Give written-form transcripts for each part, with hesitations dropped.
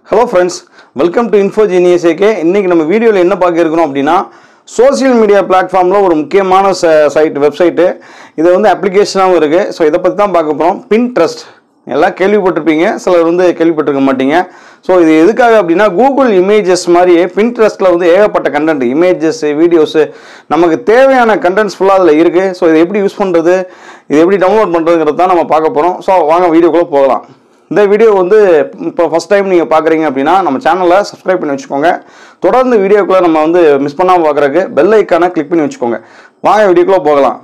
Hello friends, welcome to Infogenius AK. இன்னைக்கு நம்ம வீடியோல என்ன பார்க்க இருக்கோம் அப்படினா சோஷியல் மீடியா பிளாட்ஃபார்ம்ல ஒரு முக்கியமான வெப்சைட் இது வந்து அப்ளிகேஷனாவும் இருக்கு. சோ இத பத்தி தான் பார்க்க போறோம். Pinterest எல்லாம் கேள்விப்பட்டிருப்பீங்க, சிலர் வந்து கேள்விப்பட்டிருக்க மாட்டீங்க. சோ இது எதுக்காக அப்படினா Google Images மாதிரி Pinterestல வந்து ஏகப்பட்ட கண்டென்ட், இமேजेस, வீடியோஸ் நமக்கு தேவையான கண்டென்ட்ஸ் ஃபுல்லா அதுல இருக்கு. சோ இத எப்படி யூஸ் பண்றது, இது எப்படி டவுன்லோட் பண்றதுங்கறத தான் நம்ம பார்க்க போறோம். சோ வாங்க வீடியோக்குள்ள போகலாம். இந்த வீடியோ வந்து இப்போ ஃபர்ஸ்ட் டைம் நீங்க பாக்குறீங்க அப்படினா நம்ம சேனலை சப்ஸ்கிரைப் பண்ணி வச்சுக்கோங்க. தொடர்ந்து வீடியோக்குள்ள நம்ம வந்து மிஸ் பண்ணாம பார்க்கறதுக்கு பெல் ஐகானை கிளிக் பண்ணி வச்சுக்கோங்க. வாங்க வீடியோக்குள்ள போகலாம்.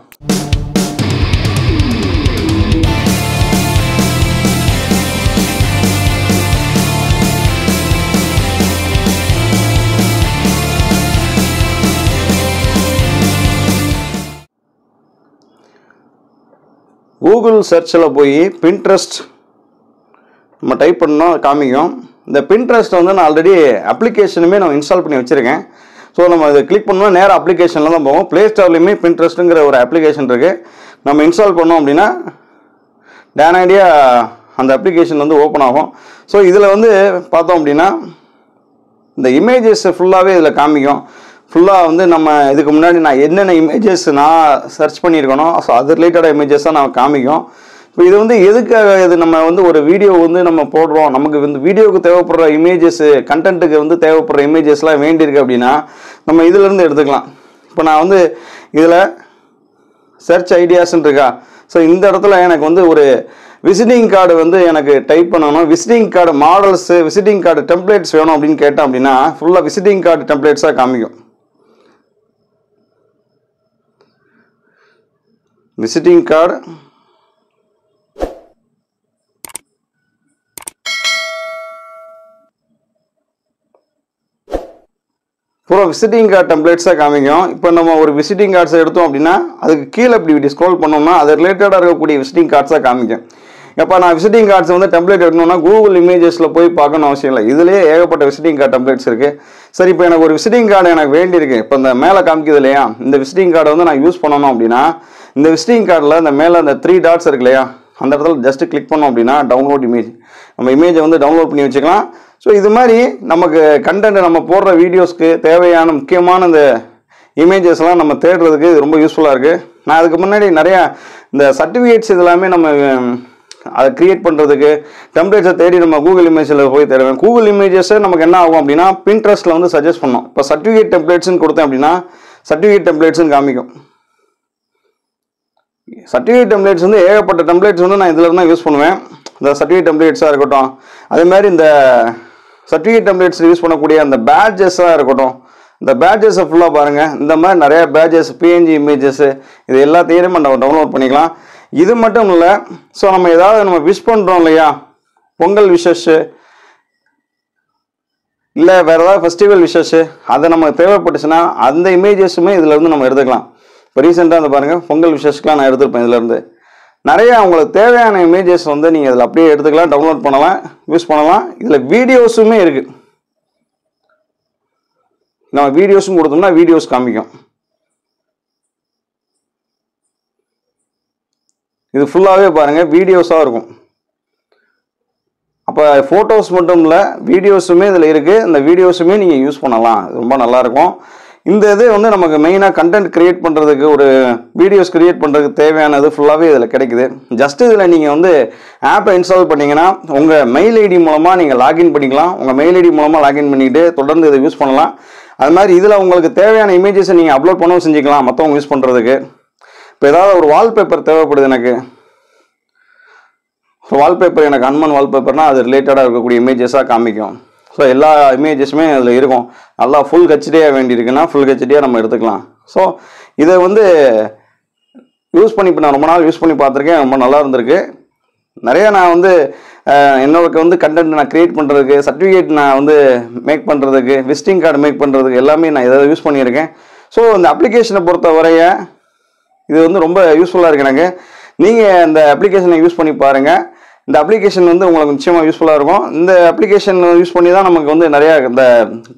கூகுள் சர்ச்ல போய் Pinterest நம்ம டைப் பண்ணோம் காமிக்கும். இந்த Pinterest வந்து நான் ஆல்ரெடி அப்ளிகேஷனுமே நான் இன்ஸ்டால் பண்ணி வச்சிருக்கேன். ஸோ நம்ம அதை கிளிக் பண்ணோம்னா நேராக அப்ளிகேஷனில் தான் போவோம். ப்ளே ஸ்டோர்லையுமே Pinterestங்கிற ஒரு அப்ளிகேஷன் இருக்குது. நம்ம இன்ஸ்டால் பண்ணோம் அப்படின்னா டேனடியாக அந்த அப்ளிகேஷன் வந்து ஓப்பன் ஆகும். ஸோ இதில் வந்து பார்த்தோம் அப்படின்னா இந்த இமேஜஸ் ஃபுல்லாகவே இதில் காமிக்கும். ஃபுல்லாக வந்து நம்ம இதுக்கு முன்னாடி நான் என்னென்ன இமேஜஸ் நான் சர்ச் பண்ணியிருக்கணும், ஸோ அது ரிலேட்டடாக இமேஜஸ் தான் நான் காமிக்கும். இப்போ இது வந்து எதுக்காக, இது நம்ம வந்து ஒரு வீடியோ வந்து நம்ம போடுறோம், நமக்கு வந்து வீடியோவுக்கு தேவைப்படுற இமேஜஸ், கண்டென்ட்டுக்கு வந்து தேவைப்படுற இமேஜஸ்லாம் வேண்டியிருக்கு அப்படின்னா நம்ம இதிலேருந்து எடுத்துக்கலாம். இப்போ நான் வந்து இதில் சர்ச் ஐடியாஸ்ன்னு இருக்கா, ஸோ இந்த இடத்துல எனக்கு வந்து ஒரு விசிட்டிங் கார்டு வந்து எனக்கு டைப் பண்ணணும். Visiting card models, visiting card templates வேணும் அப்படின்னு கேட்டேன் அப்படின்னா ஃபுல்லாக விசிட்டிங் கார்டு டெம்ப்ளேட்ஸாக காமிக்கும். விசிட்டிங் கார்டு பூரா விசிட்டிங் கார்டு டெம்ப்ளேட்ஸாக காமிக்கும். இப்போ நம்ம ஒரு விசிட்டிங் கார்ட்ஸை எடுத்தோம் அப்படின்னா அதுக்கு கீழே இப்படி ஸ்க்ரோல் பண்ணோம்னா அது ரிலேட்டடாக இருக்கக்கூடிய விசிட்டிங் கார்ட்ஸாக காமிக்கும். இப்போ நான் விசிட்டிங் கார்ட்ஸ் வந்து டெம்ப்ளேட் எடுக்கணும்னா கூகுள் இமேஜஸில் போய் பார்க்கணும் அவசியம் இல்லை. இதுலேயே ஏகப்பட்ட விசிட்டிங் கார்டு டெம்ப்ளேட்ஸ் இருக்குது. சரி, இப்போ எனக்கு ஒரு விசிட்டிங் கார்டு எனக்கு வேண்டியிருக்கு. இப்போ இந்த மேலே காமிக்குது இல்லையா, இந்த விசிட்டிங் கார்டை வந்து நான் யூஸ் பண்ணணும் அப்படின்னா இந்த விசிட்டிங் கார்டில் இந்த மேலே அந்த 3 டாட்ஸ் இருக்கு இல்லையா, அந்த இடத்துல ஜஸ்ட் கிளிக் பண்ணோம் அப்படின்னா டவுன்லோட் இமேஜ், நம்ம இமேஜை வந்து டவுன்லோட் பண்ணி வச்சுக்கலாம். ஸோ இது மாதிரி நமக்கு கண்டென்ட், நம்ம போடுற வீடியோஸ்க்கு தேவையான முக்கியமான இந்த இமேஜஸ்லாம் நம்ம தேடுறதுக்கு இது ரொம்ப யூஸ்ஃபுல்லாக இருக்குது. நான் அதுக்கு முன்னாடி நிறையா இந்த சர்டிஃபிகேட்ஸ் இதெல்லாமே நம்ம அதை க்ரியேட் பண்ணுறதுக்கு டெம்ப்ளேட்ஸை தேடி நம்ம கூகுள் இமேஜில் போய் தேடுவேன். கூகுள் இமேஜஸை நமக்கு என்ன ஆகும் அப்படின்னா Pinterestல வந்து சஜஸ்ட் பண்ணோம். இப்போ சர்டிஃபிகேட் டெம்ப்ளேட்ஸ்ன்னு கொடுத்தேன் அப்படின்னா சர்டிஃபிகேட் டெம்ப்ளேட்ஸ்ன்னு காமிக்கும். சர்டிஃபிகேட் டெம்ப்ளேட்ஸ் வந்து ஏகப்பட்ட டெம்ப்ளேட்ஸ் வந்து நான் இதில் தான் யூஸ் பண்ணுவேன். இந்த சர்டிஃபிகேட் டெம்ப்ளேட்ஸாக இருக்கட்டும், அதே மாதிரி இந்த சர்டிஃபிகேட் டெம்ப்ளேட்ஸ் யூஸ் பண்ணக்கூடிய அந்த பேட்ஜஸாக இருக்கட்டும், இந்த பேட்ஜஸை ஃபுல்லாக பாருங்கள். இந்த மாதிரி நிறைய பேட்ஜஸ், PNG இமேஜஸ், இது எல்லாத்தையும் நம்ம டவுன்லோட் பண்ணிக்கலாம். இது மட்டும் இல்லை, ஸோ நம்ம ஏதாவது நம்ம விஷ் பண்ணுறோம் இல்லையா, பொங்கல் விஷஸ்ஸு இல்லை வேறு ஏதாவது ஃபெஸ்டிவல் விஷஸ்ஸு, அதை நமக்கு தேவைப்பட்டுச்சுன்னா அந்த இமேஜஸுமே இதிலேருந்து நம்ம எடுத்துக்கலாம். இப்போ ரீசெண்டாக அந்த பாருங்கள் பொங்கல் விஷஸ்க்குலாம் நான் எடுத்துருப்பேன். இதிலேருந்து நிறையா உங்களுக்கு தேவையான இமேஜஸ் வந்து நீங்கள் இதில் அப்படியே எடுத்துக்கலாம், டவுன்லோட் பண்ணலாம், யூஸ் பண்ணலாம். இதில் வீடியோஸுமே இருக்குது. நம்ம வீடியோஸும் கொடுத்தோம்னா வீடியோஸ் காமிக்கும். இது ஃபுல்லாகவே பாருங்கள் வீடியோஸாக இருக்கும். அப்போ ஃபோட்டோஸ் மட்டும் இல்லை, வீடியோஸுமே இதில் இருக்குது. இந்த வீடியோஸுமே நீங்கள் யூஸ் பண்ணலாம், ரொம்ப நல்லாயிருக்கும். இந்த இது வந்து நமக்கு மெயினாக கண்டென்ட் க்ரியேட் பண்ணுறதுக்கு, ஒரு வீடியோஸ் க்ரியேட் பண்ணுறதுக்கு தேவையானது ஃபுல்லாகவே இதில் கிடைக்குது. ஜஸ்ட் இதில் நீங்கள் வந்து ஆப்பை இன்ஸ்டால் பண்ணிங்கன்னா உங்கள் மெயில் ஐடி மூலமாக நீங்கள் லாகின் பண்ணிக்கலாம். உங்கள் மெயில் ஐடி மூலமாக லாகின் பண்ணிவிட்டு தொடர்ந்து இதை யூஸ் பண்ணலாம். அது மாதிரி இதில் உங்களுக்கு தேவையான இமேஜஸை நீங்கள் அப்லோட் பண்ணவும் செஞ்சுக்கலாம் மற்றவங்க யூஸ் பண்ணுறதுக்கு. இப்போ ஏதாவது ஒரு வால்பேப்பர் தேவைப்படுது, எனக்கு வால்பேப்பர், எனக்கு அன்மன் வால்பேப்பர்னால் அது ரிலேட்டடாக இருக்கக்கூடிய இமேஜஸாக காமிக்கும். ஸோ எல்லா இமேஜஸுமே அதில் இருக்கும். நல்லா ஃபுல் ஹெச்டியாக வேண்டியிருக்குன்னா ஃபுல் ஹெச்டியாக நம்ம எடுத்துக்கலாம். ஸோ இதை வந்து யூஸ் பண்ணி இப்போ நான் ரொம்ப நாள் யூஸ் பண்ணி பார்த்துருக்கேன், ரொம்ப நல்லா இருந்திருக்கு. நிறையா நான் வந்து என்னோட வந்து கண்டென்ட் நான் க்ரியேட் பண்ணுறதுக்கு, சர்டிஃபிகேட் நான் வந்து மேக் பண்ணுறதுக்கு, விசிட்டிங் கார்டு மேக் பண்ணுறதுக்கு எல்லாமே நான் இதை யூஸ் பண்ணியிருக்கேன். ஸோ இந்த அப்ளிகேஷனை பொறுத்த வரைய இது வந்து ரொம்ப யூஸ்ஃபுல்லாக இருக்குது எனக்கு. நீங்கள் இந்த அப்ளிகேஷனை யூஸ் பண்ணி பாருங்கள். இந்த அப்ளிகேஷன் வந்து உங்களுக்கு நிச்சயமாக யூஸ்ஃபுல்லாக இருக்கும். இந்த அப்ளிகேஷன் யூஸ் பண்ணி தான் நமக்கு வந்து நிறையா இந்த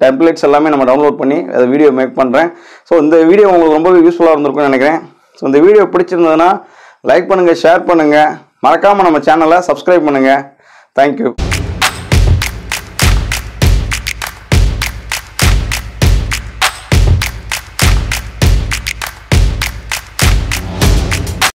டெம்ப்ளேட்ஸ் எல்லாமே நம்ம டவுன்லோட் பண்ணி அதை வீடியோ மேக் பண்ணுறேன். ஸோ இந்த வீடியோ உங்களுக்கு ரொம்பவே யூஸ்ஃபுல்லாக இருந்திருக்கும்னு நினைக்கிறேன். ஸோ இந்த வீடியோ பிடிச்சிருந்ததுன்னா லைக் பண்ணுங்கள், ஷேர் பண்ணுங்கள், மறக்காமல் நம்ம சேனலை சப்ஸ்கிரைப் பண்ணுங்கள். Thank you.